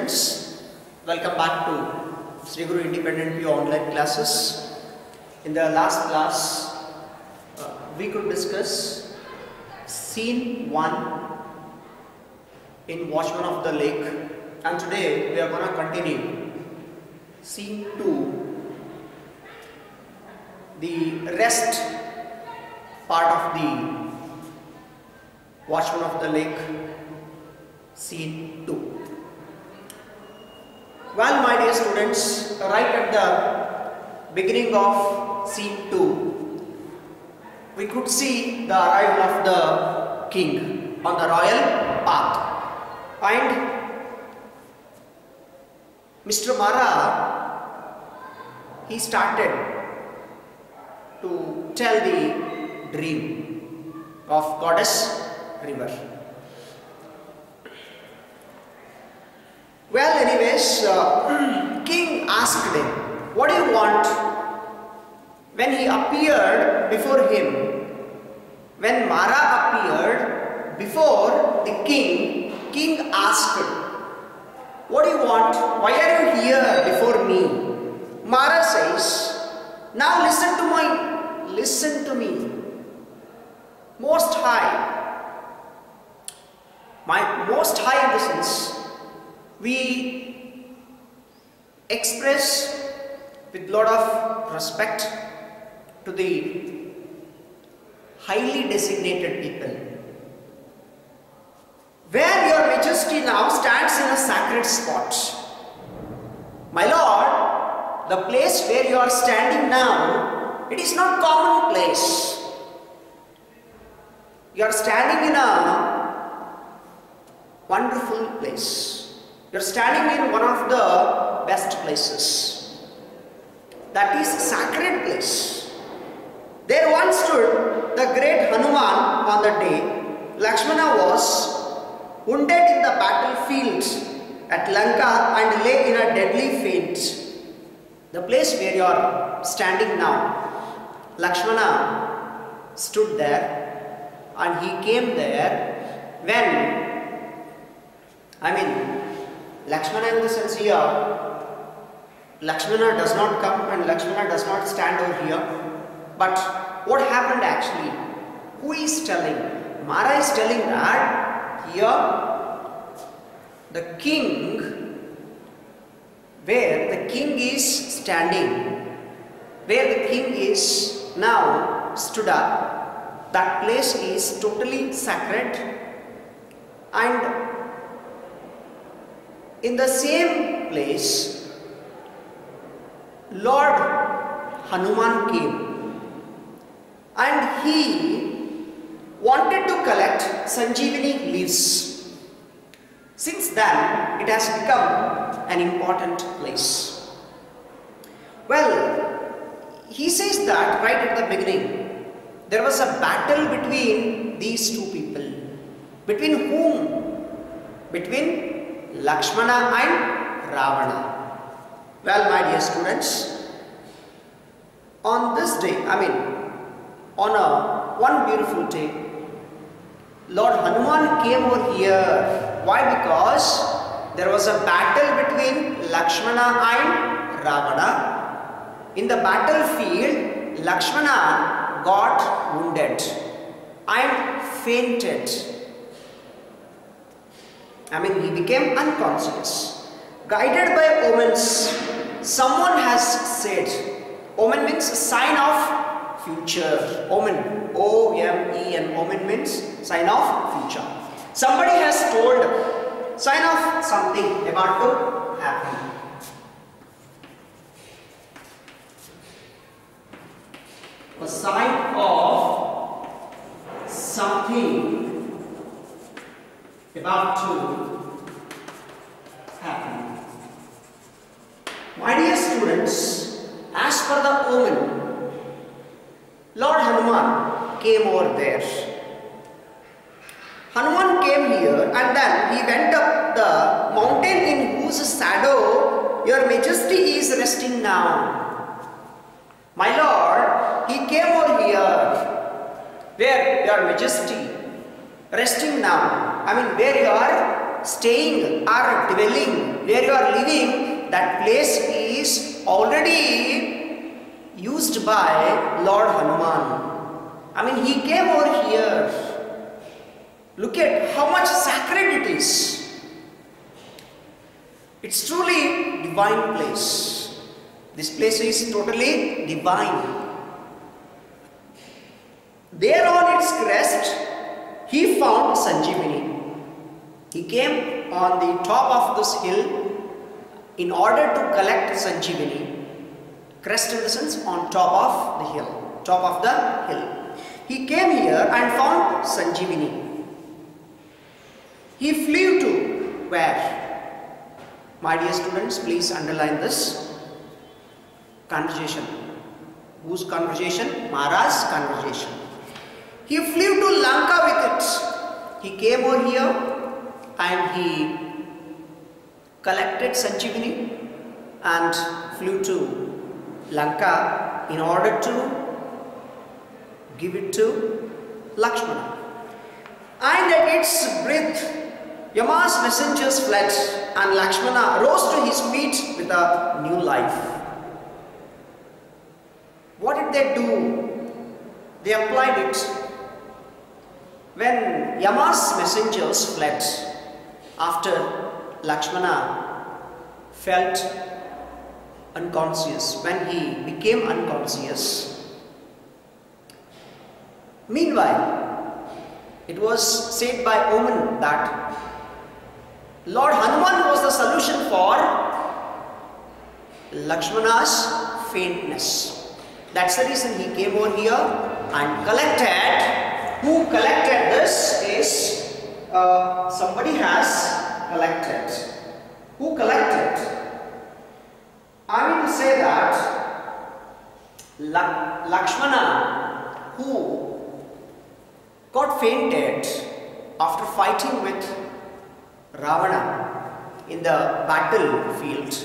students, welcome back to Sri Guru Independent PU online classes. In the last class, we could discuss scene 1 in Watchman of the Lake, and today we are going to continue scene 2, the rest part of the Watchman of the Lake, scene 2. Well, my dear students, right at the beginning of scene 2, we could see the arrival of the king on the royal path, and Mr. Mara, he started to tell the dream of Goddess River. Well, anyways, king asked him, what do you want? When he appeared before him, when Mara appeared before the king asked, what do you want? Why are you here before me? Mara says, now listen to me, Most High. My Most High in the sense, we express with lot of respect to the highly designated people. Where your majesty now stands in a sacred spot. My lord, the place where you are standing now, it is not common place. You are standing in a wonderful place. You are standing in one of the best places. That is sacred place. There once stood the great Hanuman on the day Lakshmana was wounded in the battlefield at Lanka and lay in a deadly faint. The place where you are standing now, Lakshmana stood there, and he came there when, Lakshmana in the sense here, Lakshmana does not come and Lakshmana does not stand over here. But what happened actually? Who is telling? Mara is telling that here the king, where the king is standing, where the king is now stood up, that place is totally sacred, and in the same place Lord Hanuman came and he wanted to collect Sanjeevani leaves. Since then it has become an important place. Well, he says that right at the beginning there was a battle between these two people. Between whom? Between Lakshmana and Ravana. Well, my dear students, on this day, on one beautiful day, Lord Hanuman came over here. Why? Because there was a battle between Lakshmana and Ravana. In the battlefield, Lakshmana got wounded and fainted. He became unconscious. Guided by omens, someone has said, omen means sign of future. Omen, O-M-E-N, omen means sign of future. Somebody has told sign of something about to happen. A sign of something about to happen. My dear students, as per the omen, Lord Hanuman came over there. Hanuman came here and then he went up the mountain in whose shadow your majesty is resting now. My lord, he came over here where your majesty resting now. Where you are staying or dwelling, where you are living, that place is already used by Lord Hanuman. I mean, he came over here. Look at how much sacred it is. It's truly divine place. This place is totally divine. There on its crest, he found Sanjeevani. He came on the top of this hill in order to collect Sanjeevani. Crest in the sense on top of the hill. Top of the hill. He came here and found Sanjeevani. He flew to where? My dear students, please underline this. Conversation. Whose conversation? Mara's conversation. He flew to Lanka with it. He came over here and he collected Sanjeevani and flew to Lanka in order to give it to Lakshmana. And at its breath, Yama's messengers fled and Lakshmana rose to his feet with a new life. What did they do? They applied it. When Yama's messengers fled, after Lakshmana felt unconscious, when he became unconscious. Meanwhile, it was said by Oman that Lord Hanuman was the solution for Lakshmana's faintness. That's the reason he came over here and collected. Who collected this is somebody has collected. Who collected? I mean to say that Lakshmana, who got fainted after fighting with Ravana in the battlefield,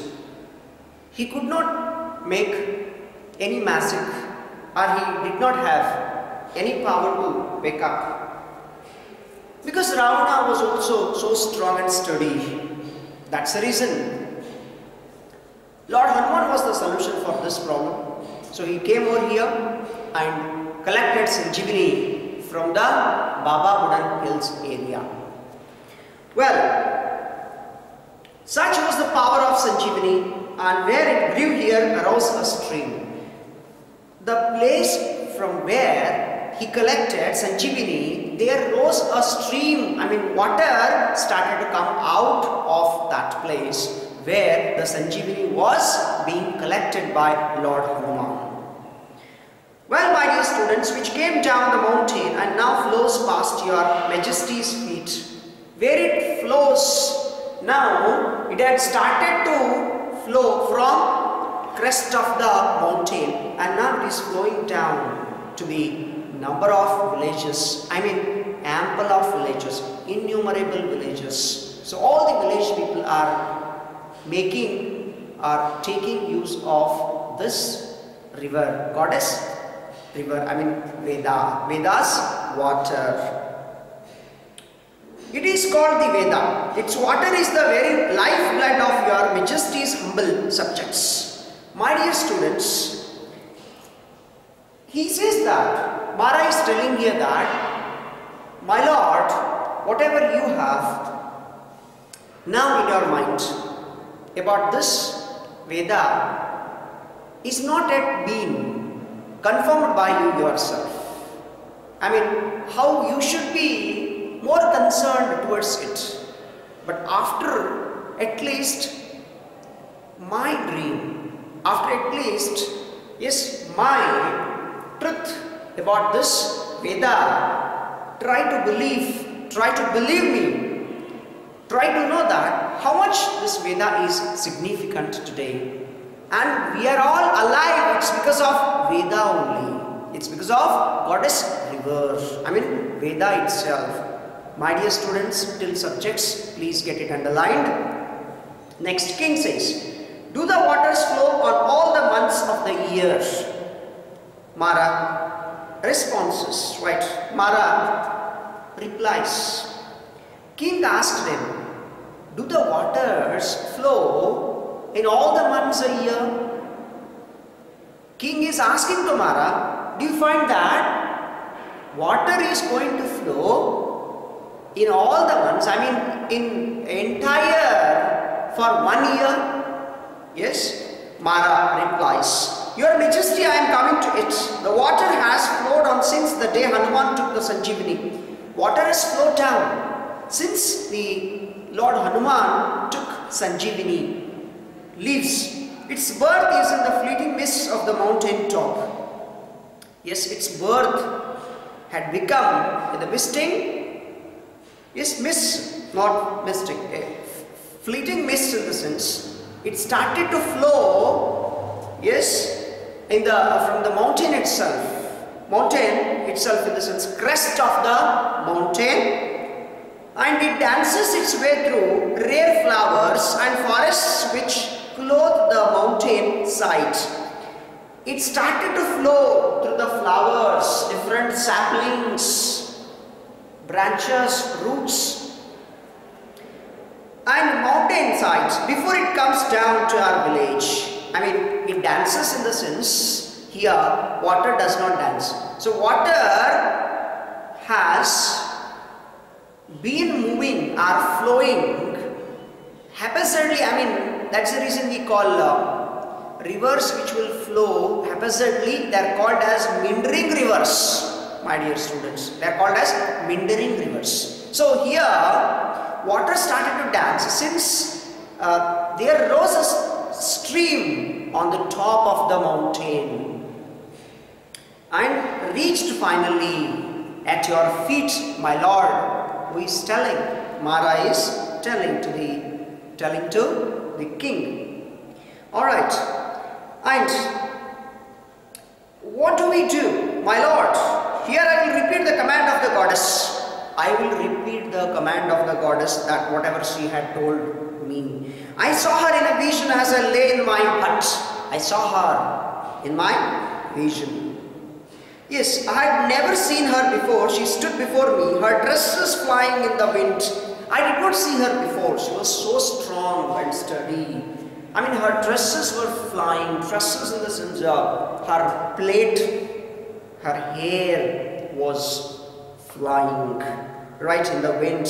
he could not make any magic, or he did not have any power to wake up, because Ravana was also so strong and sturdy. That's the reason Lord Hanuman was the solution for this problem. So he came over here and collected Sanjeevani from the Baba Budan Hills area. Well, such was the power of Sanjeevani, and where it grew here arose a stream. The place from where he collected Sanjeevani, there rose a stream. I mean, water started to come out of that place where the Sanjeevani was being collected by Lord Hanuman. Well, my dear students, which came down the mountain and now flows past your Majesty's feet. Where it flows now, it had started to flow from crest of the mountain, and now it is flowing down to the number of villages. I mean, ample of villages, innumerable villages. So all the village people are taking use of this river, goddess river, I mean Veda's water. It is called the Veda. Its water is the very lifeblood of your Majesty's humble subjects. My dear students, he says that, Mara is telling here that, my Lord, whatever you have now in your mind about this Veda is not yet been confirmed by you yourself. I mean, how you should be more concerned towards it. But after at least my dream, after at least, yes, my truth about this Veda, try to believe me, try to know that how much this Veda is significant today. And we are all alive, it's because of Veda only. It's because of goddess river, I mean Veda itself. My dear students, till subjects, please get it underlined. Next, king says, do the waters flow on all the months of the year? Mara responses, right? Mara replies. King asked them, Do the waters flow in all the months a year? King is asking to Mara, do you find that water is going to flow in all the months? I mean, in entire for 1 year? Yes? Mara replies, Your Majesty, I am coming to it. The water has flowed on since the day Hanuman took the Sanjeevani. Water has flowed down since the Lord Hanuman took Sanjeevani leaves. Its birth is in the fleeting mist of the mountain top. Yes, its birth had become in the misting. Yes, mist, not misting. Fleeting mist in the sense. It started to flow, yes, from the mountain itself. Mountain itself in the sense, crest of the mountain. And it dances its way through rare flowers and forests which clothe the mountain sides. It started to flow through the flowers, different saplings, branches, roots, and mountain sides before it comes down to our village. I mean, it dances in the sense, here water does not dance. So water has been moving or flowing haphazardly. I mean, that's the reason we call rivers which will flow haphazardly. They are called as meandering rivers, my dear students. They are called as meandering rivers. So here, water started to dance since there rose a stream on the top of the mountain and reached finally at your feet, my Lord. Who is telling? Mara is telling to the king. All right. And what do we do, my Lord? Here I will repeat the command of the goddess. I will repeat the command of the goddess, that whatever she had told me. I saw her in a vision as I lay in my hut. I saw her in my vision. Yes, I had never seen her before. She stood before me, her dress was flying in the wind. I did not see her before. She was so strong and sturdy. I mean, her dresses were flying. Dresses in the sense of her plait, her hair was flying right in the wind.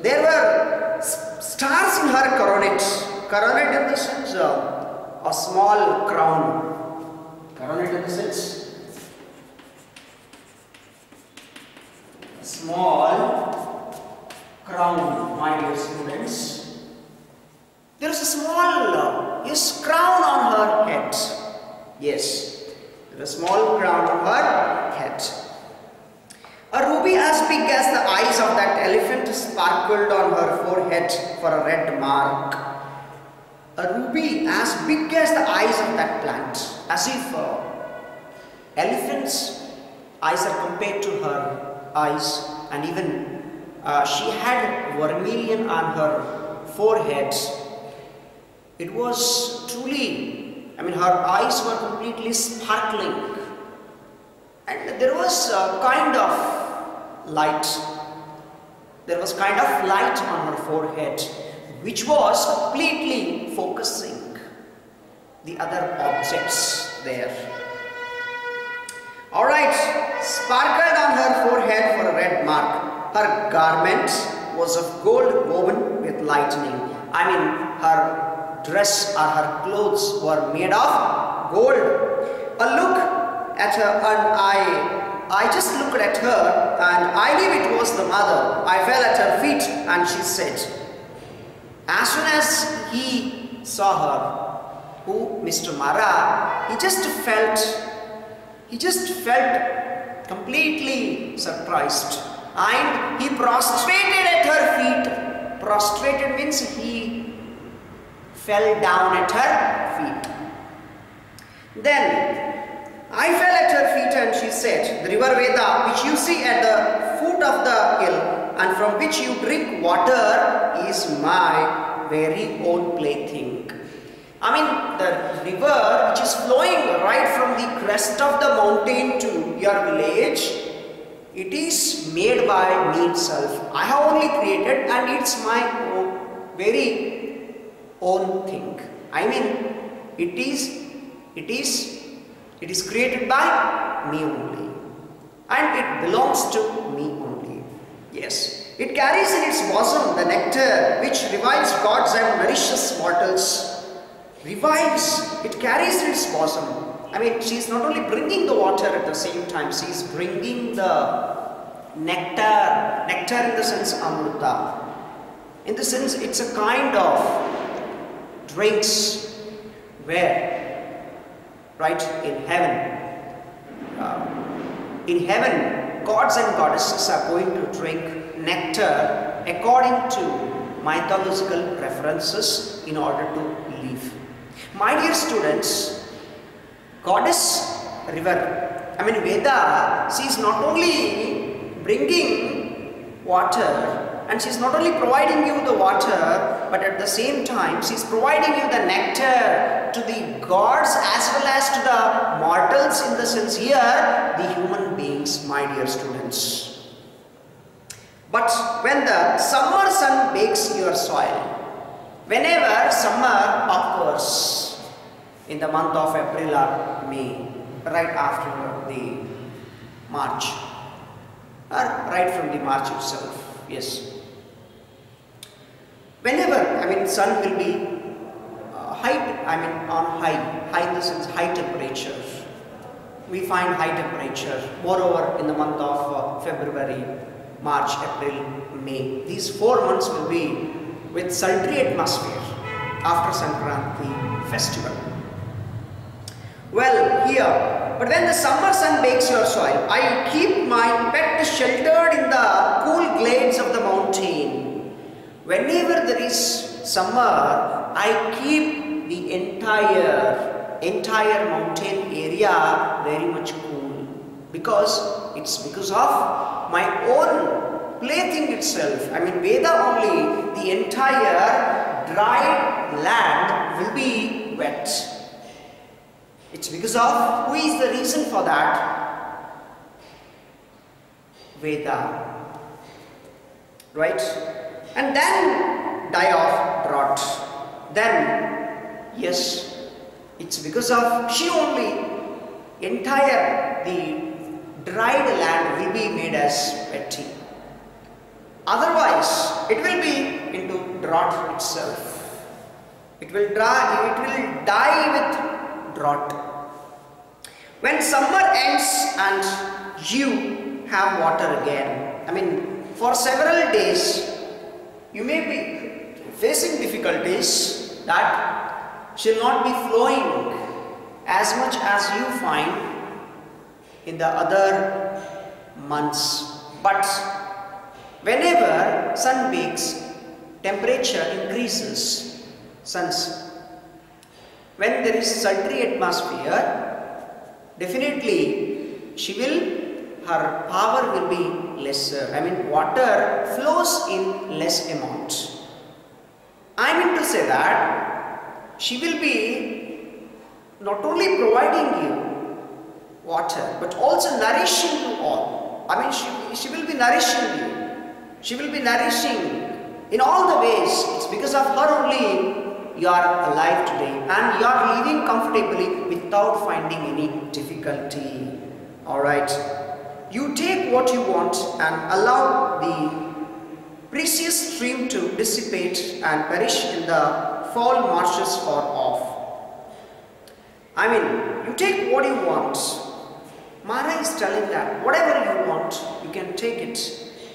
There were stars in her coronet. Coronet in the sense of a small crown. Coronet in the sense small crown, my dear students. There is a small crown on her head. Yes, there is a small crown on her head. A ruby as big as the eyes of that elephant sparkled on her forehead for a red mark. A ruby as big as the eyes of that plant, as if elephant's eyes are compared to her eyes, and even she had vermilion on her forehead. It was truly, I mean, her eyes were completely sparkling, and there was a kind of light. There was kind of light on her forehead, which was completely focusing the other objects there. Alright, sparkled on her forehead for a red mark. Her garment was of gold woven with lightning. I mean, her dress or her clothes were made of gold. A look at her, and I just looked at her, and I knew it was the mother. I fell at her feet, and she said, as soon as he saw her, who, Mr. Mara, he just felt completely surprised, and he prostrated at her feet. Prostrated means he fell down at her feet. Then I fell at her feet, and she said, the river Veda, which you see at the foot of the hill and from which you drink water, is my very own plaything. I mean, the river which is flowing right from the crest of the mountain to your village, it is made by me itself. I have only created, and it's my very own thing. I mean, it is created by me only, and it belongs to me only. Yes, it carries in its bosom the nectar which revives gods and nourishes mortals. Revives, it carries in its bosom. I mean, she is not only bringing the water at the same time, she is bringing the nectar. Nectar in the sense amrita. In the sense, it's a kind of drinks where, right, in heaven, gods and goddesses are going to drink nectar according to mythological references in order to live. My dear students, goddess river, I mean Veda, she is not only bringing water, and she is not only providing you the water, but at the same time she is providing you the nectar to the gods as well as to the mortals, in the sense here the human beings, my dear students. But when the summer sun bakes your soil, whenever summer occurs in the month of April or May, right after the March, or right from the March itself, yes. Whenever, I mean, sun will be high in the sense high temperature. We find high temperature, moreover in the month of February, March, April, May. These 4 months will be with sultry atmosphere after Sankranti festival. Well, here, but when the summer sun bakes your soil, I keep my pet sheltered in the cool glades of the mountain. Whenever there is summer, I keep the entire mountain area very much cool, because it's because of my own plaything itself. I mean, Veda only, the entire dry land will be wet. It's because of, who is the reason for that? Veda, right? And then die of drought. Then, yes, it's because of she only, entire the dried land will be made as wetty. Otherwise, it will be into drought itself. It will die with drought. When summer ends and you have water again, I mean, for several days, you may be facing difficulties that shall not be flowing as much as you find in the other months. But whenever sun bakes, temperature increases. When there is sultry atmosphere, definitely her power will be lesser. I mean, water flows in less amount. I mean to say that she will be not only providing you water, but also nourishing you all. I mean, she will be nourishing you. She will be nourishing in all the ways. It's because of her only you are alive today, and you are living comfortably without finding any difficulty. Alright. You take what you want and allow the precious stream to dissipate and perish in the foul marshes far off. I mean, you take what you want. Mara is telling that whatever you want, you can take it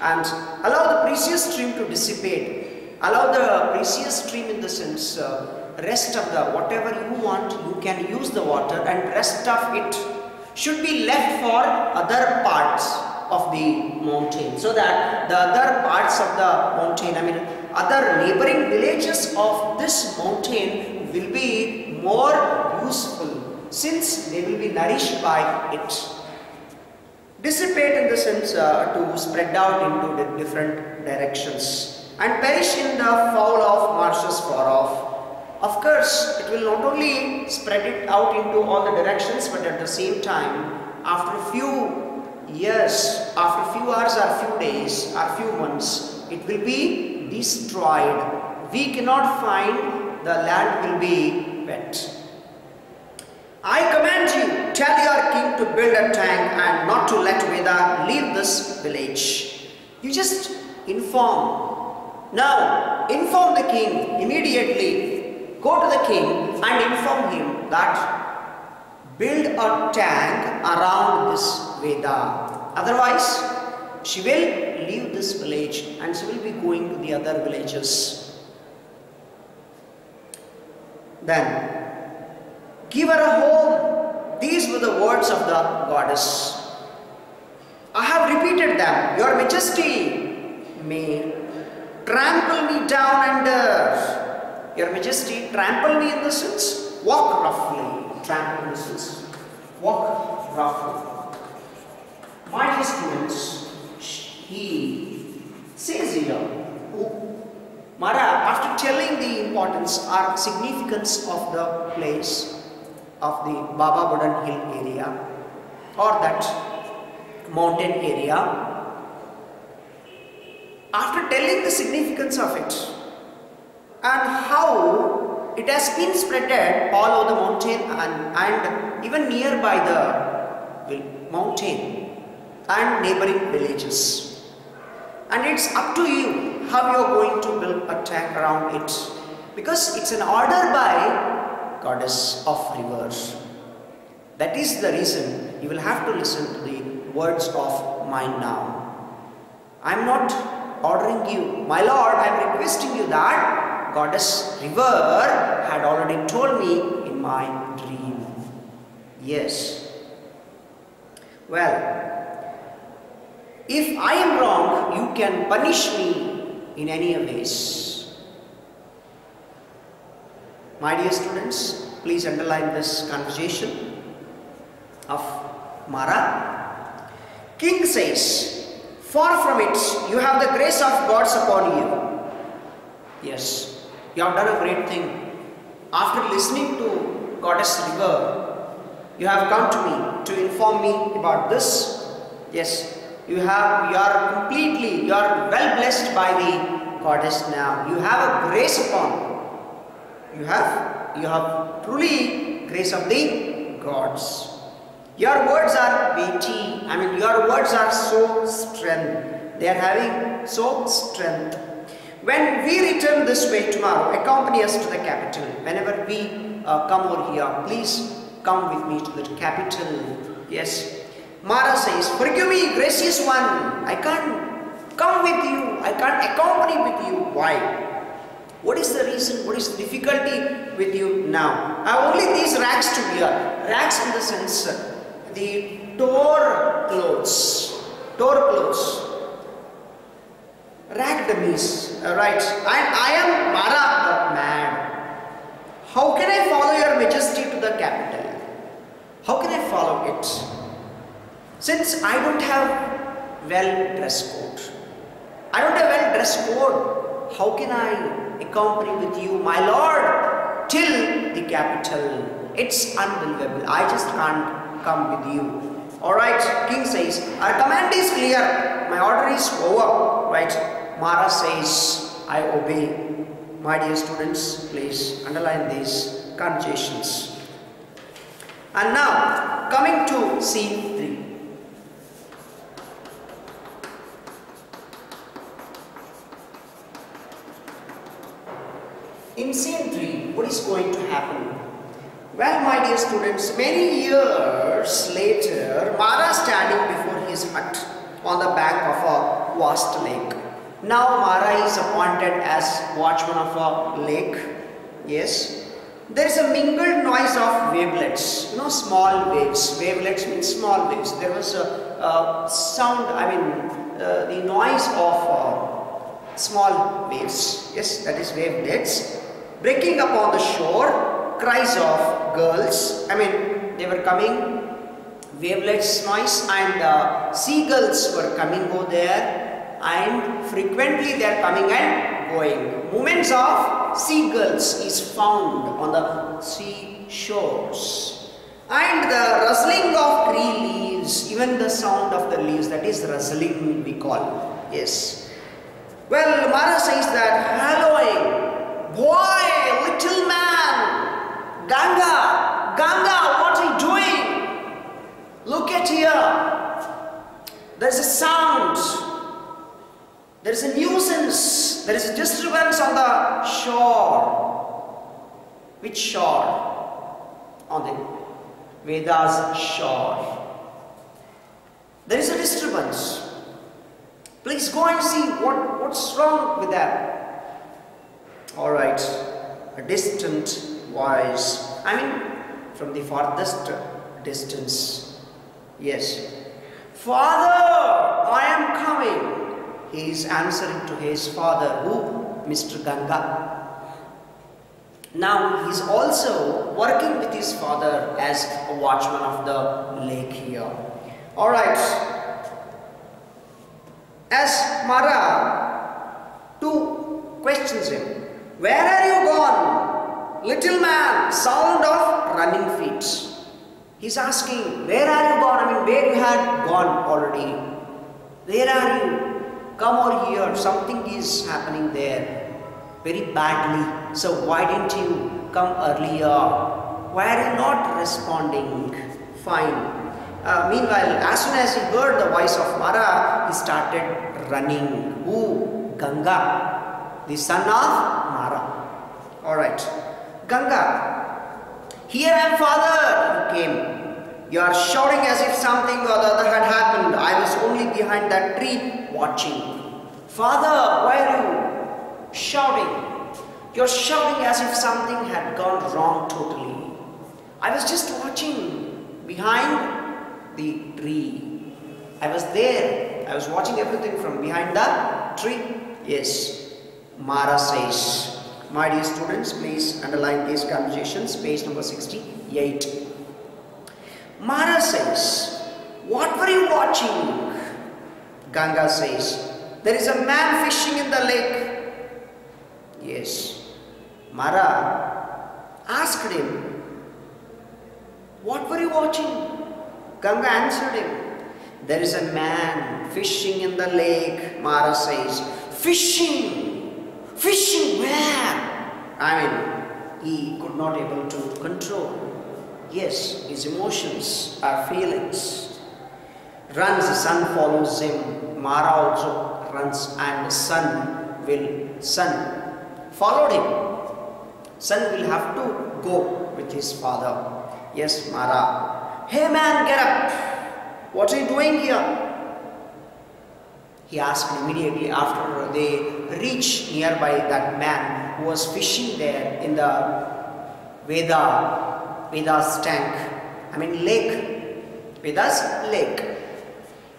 and allow the precious stream to dissipate. Allow the precious stream in the sense, rest of the whatever you want, you can use the water, and rest of it should be left for other parts of the mountain, so that the other parts of the mountain, I mean other neighboring villages of this mountain will be more useful, since they will be nourished by it. Dissipate in the sense to spread out into the different directions and perish in the foul of marshes far off. Of course, it will not only spread it out into all the directions, but at the same time, after a few years, after a few hours or few days or few months, it will be destroyed. we cannot find, the land will be wet. I command you, tell your king to build a tank and not to let Veda leave this village. You just inform. Now, inform the king immediately. Go to the king and inform him that build a tank around this Veda. Otherwise, she will leave this village and she will be going to the other villages. Then, give her a home. These were the words of the goddess. I have repeated them. Your Majesty may trample me down under. Your Majesty, trample me in the sense, walk roughly. Trample in the sense, walk roughly. My dear students, he says here, Mara, after telling the importance or significance of the place of the Baba Budan Hill area or that mountain area, after telling the significance of it and how it has been spreaded all over the mountain and even nearby the mountain and neighboring villages. And it's up to you how you are going to build a tank around it, because it's an order by goddess of rivers. That is the reason you will have to listen to the words of mine now. I am not ordering you, my lord, I am requesting you that goddess river had already told me in my dream. Yes. Well, if I am wrong, you can punish me in any ways. My dear students, please underline this conversation of Mara. King says, far from it, you have the grace of gods upon you. Yes, you have done a great thing. After listening to Goddess River, you have come to me to inform me about this. Yes. You are well blessed by the goddess now. You have a grace upon. You have truly grace of the gods. Your words are weighty. Your words are so strength. They are having so strength. When we return this way tomorrow, accompany us to the capital. Whenever we come over here, please come with me to the capital. Yes. Mara says, forgive me, gracious one, I can't come with you, I can't accompany with you. Why? What is the reason? What is the difficulty with you now? I have only these rags to wear. Rags in the sense, the torn clothes. Rag dummies, right? And I am Mara the mad. How can I follow your majesty to the capital? How can I follow it? Since I don't have well-dress code. I don't have well-dress code. How can I accompany with you, my lord, till the capital? It's unbelievable. I just can't come with you. Alright, king says, our command is clear. My order is over. Right? Mara says, I obey. My dear students, please underline these conjugations. And now, coming to scene 3. In scene 3, what is going to happen? Well, my dear students, many years later, Mara standing before his hut on the bank of a vast lake. Now Mara is appointed as watchman of a lake. Yes. There is a mingled noise of wavelets, small waves. Wavelets means small waves. There was a sound, the noise of small waves. Yes, that is wavelets. Breaking upon the shore, cries of girls. They were coming, wavelets noise, and seagulls were coming over there, and frequently they are coming and going. Movements of seagulls is found on the seashores. And the rustling of tree leaves, even the sound of the leaves, that is rustling we call. Yes. Well, Mara says that hallowing Boy, little man, Ganga, Ganga, what are you doing? Look at here. There's a sound. There's a nuisance. There is a disturbance on the shore. Which shore? On the Veda's shore. There is a disturbance. Please go and see what's wrong with that. Alright, a distant voice. I mean, from the farthest distance. Yes. Father, I am coming. He is answering to his father, who? Mr. Ganga. Now he is also working with his father as a watchman of the lake here. Alright. As Mara, two questions him. Where are you gone? Little man, sound of running feet. He's asking, where are you gone? I mean, where you had gone already? Where are you? Come over here. Something is happening there. Very badly. So why didn't you come earlier? Why are you not responding? Fine. Meanwhile, as soon as he heard the voice of Mara, he started running. Who? Ganga, the son of Mara. Alright. Ganga, here I am, father. You came. You are shouting as if something or the other had happened. I was only behind that tree watching. Father, why are you shouting? You are shouting as if something had gone wrong totally. I was just watching behind the tree. I was there. I was watching everything from behind the tree. Yes. Mara says, my dear students, please underline these conversations, page number 68. Mara says, what were you watching? Ganga says, there is a man fishing in the lake. Yes. Mara asked him, what were you watching? Ganga answered him, there is a man fishing in the lake. Mara says, fishing? Fishing where? I mean, he could not able to control. Yes, his emotions are feelings. Runs, the son follows him. Mara also runs, and the son followed him. Son will have to go with his father. Yes, Mara. Hey man, get up. What are you doing here? He asked immediately after they reached nearby that man who was fishing there in the Veda's tank. I mean lake. Veda's lake.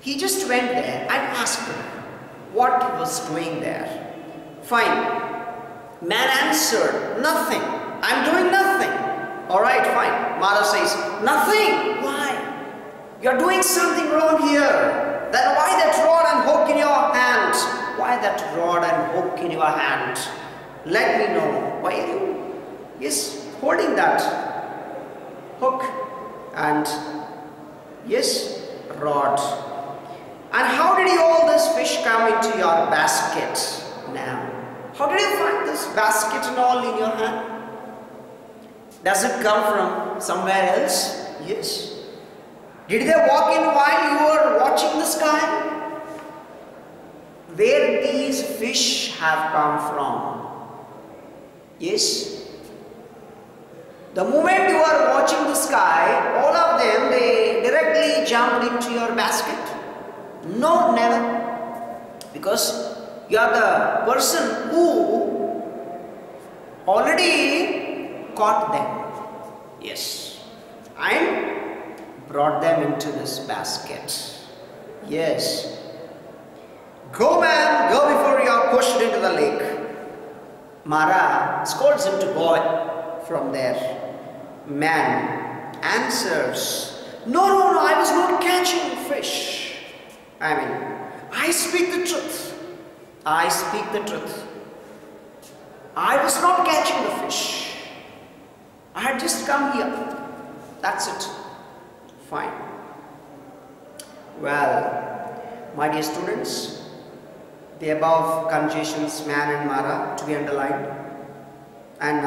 He just went there and asked him what he was doing there. Fine. Man answered, nothing. I'm doing nothing. Alright, fine. Mara says, nothing. Why? You're doing something wrong here. Then why that rod and hook in your hand? Why that rod and hook in your hand? Let me know. Why are you holding that hook and rod? And how did all this fish come into your basket now? How did you find this basket and all in your hand? Does it come from somewhere else? Yes. Did they walk in while you were watching the sky? Where these fish have come from? Yes. The moment you are watching the sky, all of them, they directly jumped into your basket? No, never. Because you are the person who already caught them. Yes. And brought them into this basket. Yes. Go man, go before you are pushed into the lake. Mara scolds him to go from there. Man answers, no, I was not catching fish. I mean, I speak the truth. I speak the truth. I was not catching the fish. I had just come here. That's it. Fine. Well, my dear students, the above conjunctions, man and Mara, to be underlined. And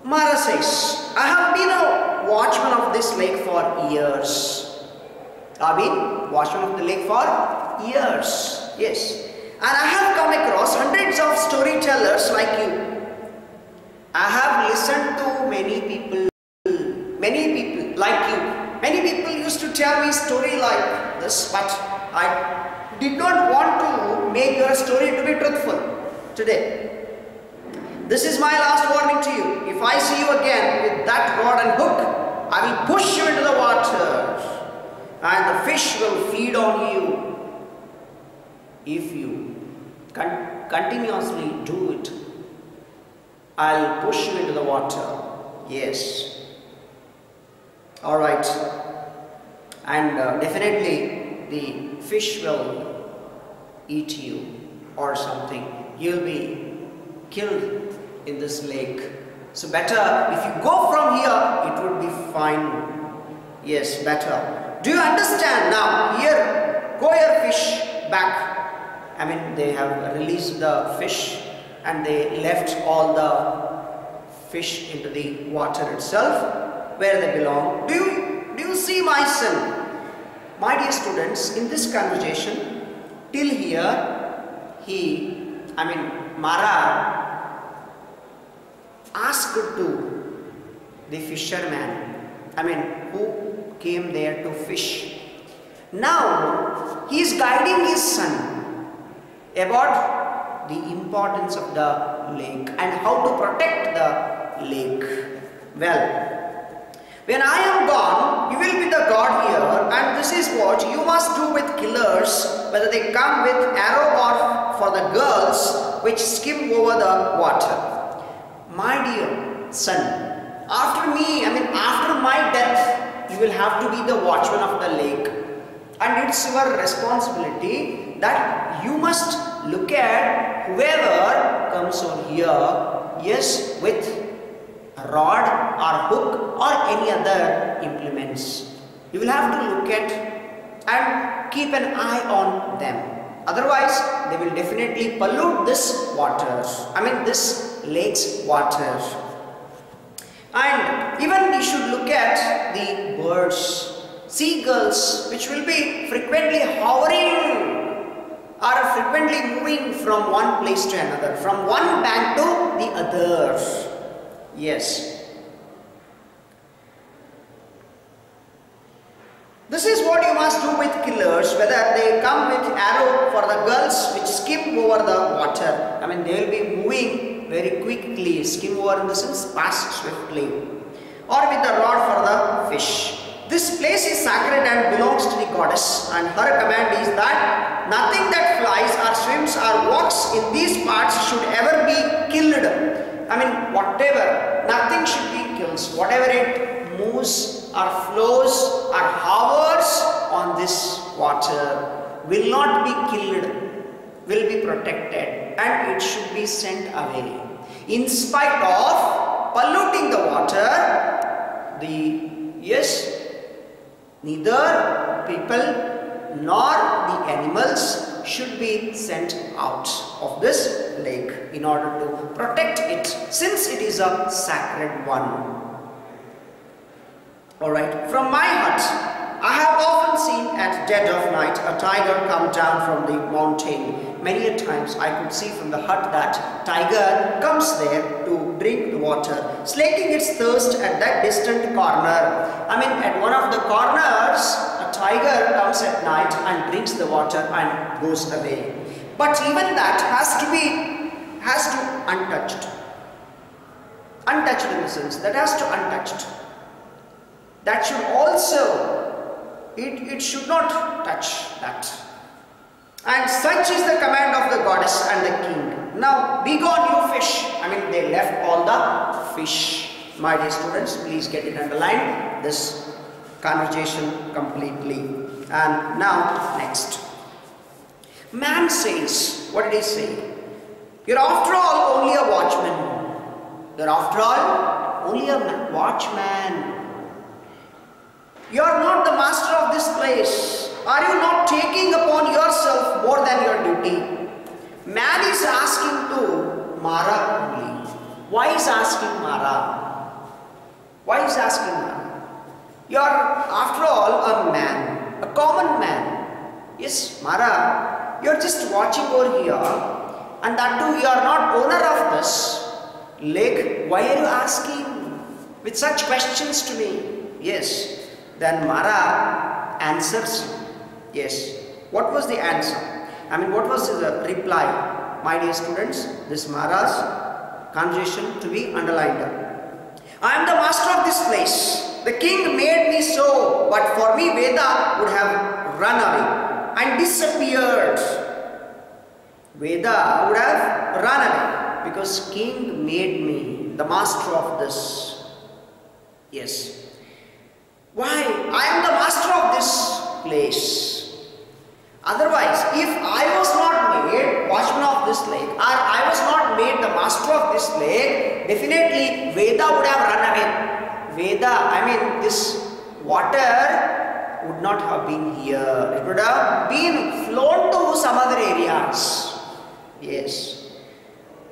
Mara says, I have been a watchman of this lake for years. I've been watchman of the lake for years. Yes. And I have come across hundreds of storytellers like you. I have listened to many people like you. Many people used to tell me story like this, but I did not want to make your story to be truthful today. This is my last warning to you. If I see you again with that rod and hook, I will push you into the water and the fish will feed on you. If you continuously do it, I'll push you into the water. Yes. Alright. And definitely the fish will eat you or something. You'll be killed in this lake. So better if you go from here, it would be fine. Yes, better. Do you understand now? Here, go your fish back. I mean, they have released the fish and they left all the fish into the water itself where they belong. Do you see my son? My dear students, in this conversation, till here, Mara asked to the fisherman, who came there to fish. Now, he is guiding his son about the importance of the lake and how to protect the lake. Well, when I am gone, you will be the God here, and this is what you must do with killers, whether they come with arrow or for the girls which skim over the water. My dear son, after my death, you will have to be the watchman of the lake. And it's your responsibility that you must look at whoever comes on here, yes, with a rod or hook or any other implements. You will have to look at and keep an eye on them. Otherwise, they will definitely pollute this water. This lake's water. And even you should look at the birds. Seagulls, which will be frequently hovering or frequently moving from one place to another, from one bank to the other. Yes. This is what you must do with killers, whether they come with arrow for the girls which skim over the water. They will be moving very quickly, skim over in the sense pass swiftly, or with the rod for the fish. This place is sacred and belongs to the goddess, and her command is that nothing that flies or swims or walks in these parts should ever be killed. Nothing should be killed. Whatever it moves or flows or hovers on this water will not be killed, will be protected, and it should be sent away. In spite of polluting the water, neither people nor the animals should be sent out of this lake in order to protect it, since it is a sacred one. Alright, from my hut, I have often seen at dead of night a tiger come down from the mountain. Many a times I could see from the hut that tiger comes there to drink the water, slaking its thirst at that distant corner. At one of the corners, a tiger comes at night and drinks the water and goes away. But even that has to be untouched. Untouched in the sense, that has to untouched. That should also, it should not touch that. And such is the command of the goddess and the king. Now, be gone, you fish. They left all the fish. My dear students, please get it underlined, this conversation completely. And now, next. Man says, what did he say? You're after all only a watchman. You're after all only a watchman. You are not the master of this place. Are you not taking upon yourself more than your duty? Man is asking to Mara only. Why is asking Mara? Why is asking Mara? You are after all a man, a common man. Yes, Mara, you are just watching over here, and that too you are not owner of this lake. Why are you asking with such questions to me? Yes. Then Mara answers. Yes. What was the answer? I mean, what was the reply? My dear students, this Mara's conversation to be underlined. I am the master of this place. The king made me so, but for me Veda would have run away and disappeared. Veda would have run away because king made me the master of this. Yes. Why? I am the master of this place. Otherwise, if I was not made watchman of this lake, or I was not made the master of this lake, definitely Veda would have run away. Veda, I mean this water would not have been here. It would have been flown to some other areas. Yes.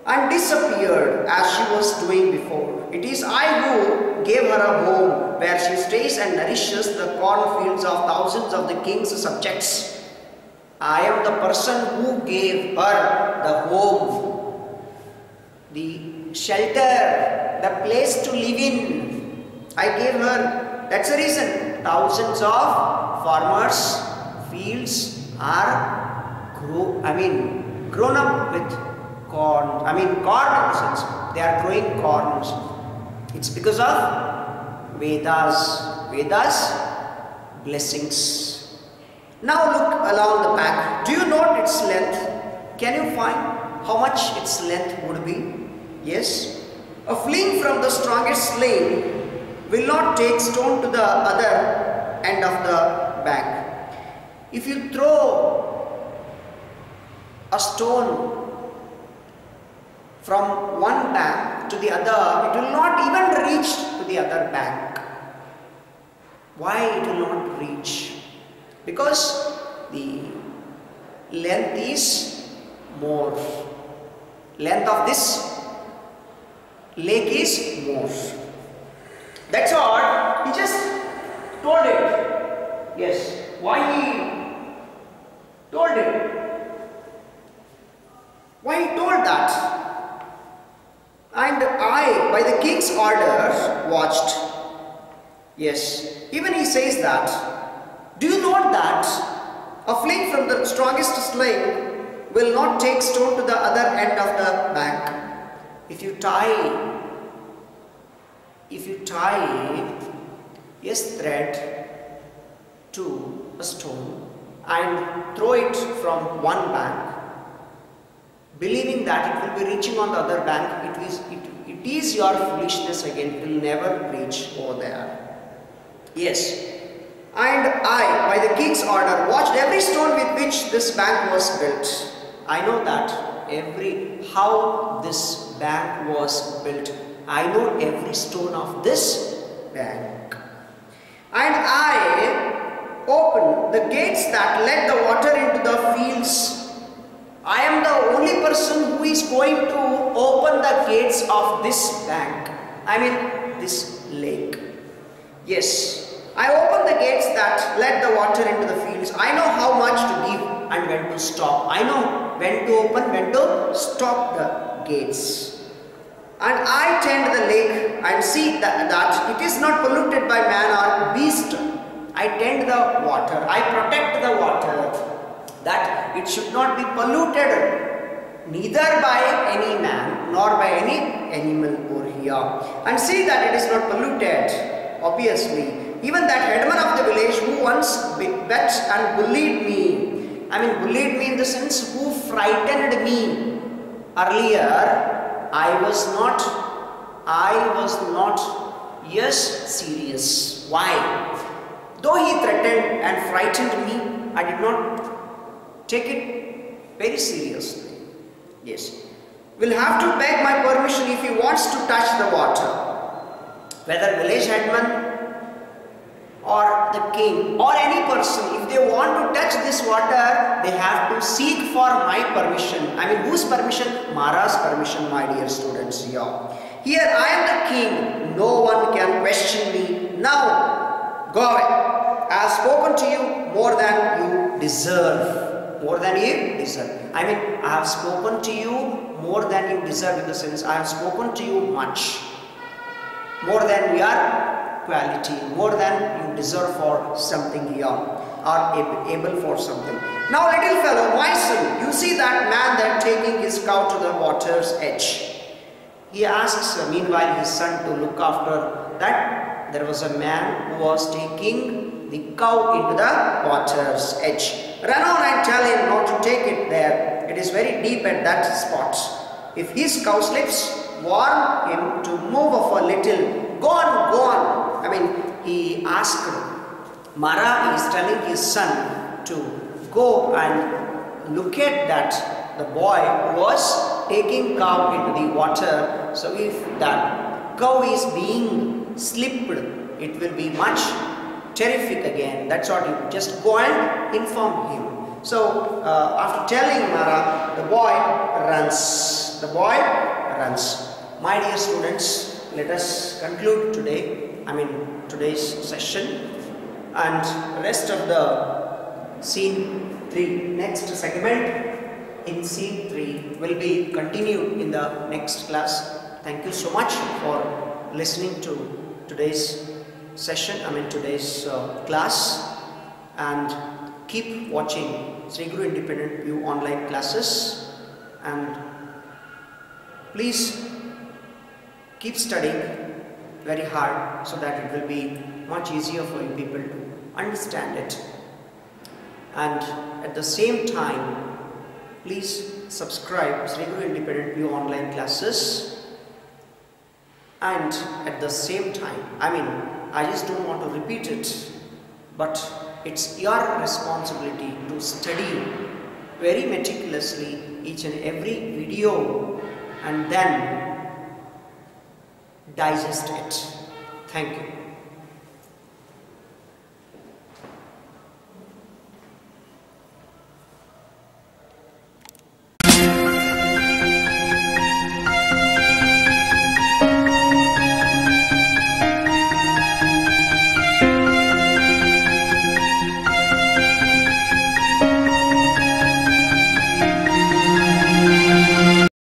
And disappeared as she was doing before. It is I who gave her a home where she stays and nourishes the cornfields of thousands of the king's subjects. I am the person who gave her the home, the shelter, the place to live in. I gave her. That's the reason thousands of farmers' fields are grown up with corn. Corn in the sense they are growing corns. It's because of Veda's blessings. Now look along the back. Do you note its length? Can you find how much its length would be? Yes. A fling from the strongest sling will not take stone to the other end of the bank. If you throw a stone from one bank to the other, it will not even reach to the other bank. Why it will not reach? Because the length is more. Length of this lake is more. That's all. He just told it. Yes. Why he told it? Why he told that? And I, by the king's order, watched. Yes. Even he says that. Do you note that a fling from the strongest sling will not take stone to the other end of the bank? If you tie a thread to a stone and throw it from one bank, believing that it will be reaching on the other bank, it is your foolishness again. It will never reach over there. Yes. And I, by the king's order, watched every stone with which this bank was built. I know that how this bank was built. I know every stone of this bank. And I opened the gates that led the water into the fields. I am the only person who is going to open the gates of this bank. This lake. Yes. I opened the gates that led the water into the fields. I know how much to give and when to stop. I know when to open, when to stop the gates. And I tend the lake and see that it is not polluted by man or beast. I tend the water. I protect the water, that it should not be polluted neither by any man nor by any animal over here. And see that it is not polluted, obviously. Even that headman of the village who once bet and bullied me, bullied me in the sense who frightened me earlier, I was not serious. Why? Though he threatened and frightened me, I did not take it very seriously. Yes. Will have to beg my permission if he wants to touch the water. Whether village headman or the king or any person, if they want to touch this water, they have to seek for my permission. I mean, whose permission? Mara's permission, my dear students. Here I am the king, no one can question me. Now go away. I have spoken to you more than you deserve. More than you deserve. I mean, I have spoken to you more than you deserve, in the sense I have spoken to you much. More than your quality, more than you deserve for something here, or able for something. Now little fellow, my son, you see that man there taking his cow to the water's edge. He asks meanwhile his son to look after that. There was a man who was taking the cow into the water's edge. Run on and tell him not to take it there. It is very deep at that spot. If his cow slips, warn him to move off a little. Go on, go on. I mean, he asked, Mara is telling his son to go and look at that, the boy who was taking cow into the water. So if that cow is being slipped, it will be much terrific again. That's what you just go and inform him. So after telling Mara, the boy runs. The boy runs. My dear students, let us conclude today's session, and rest of the scene 3, next segment in scene 3 will be continued in the next class. Thank you so much for listening to today's session, today's class, and keep watching Sri Guru Independent View online classes, and please keep studying very hard so that it will be much easier for you people to understand it. And at the same time, please subscribe Sri Guru Independent View online classes. And at the same time, I just don't want to repeat it, but it's your responsibility to study very meticulously each and every video and then digest it. Thank you.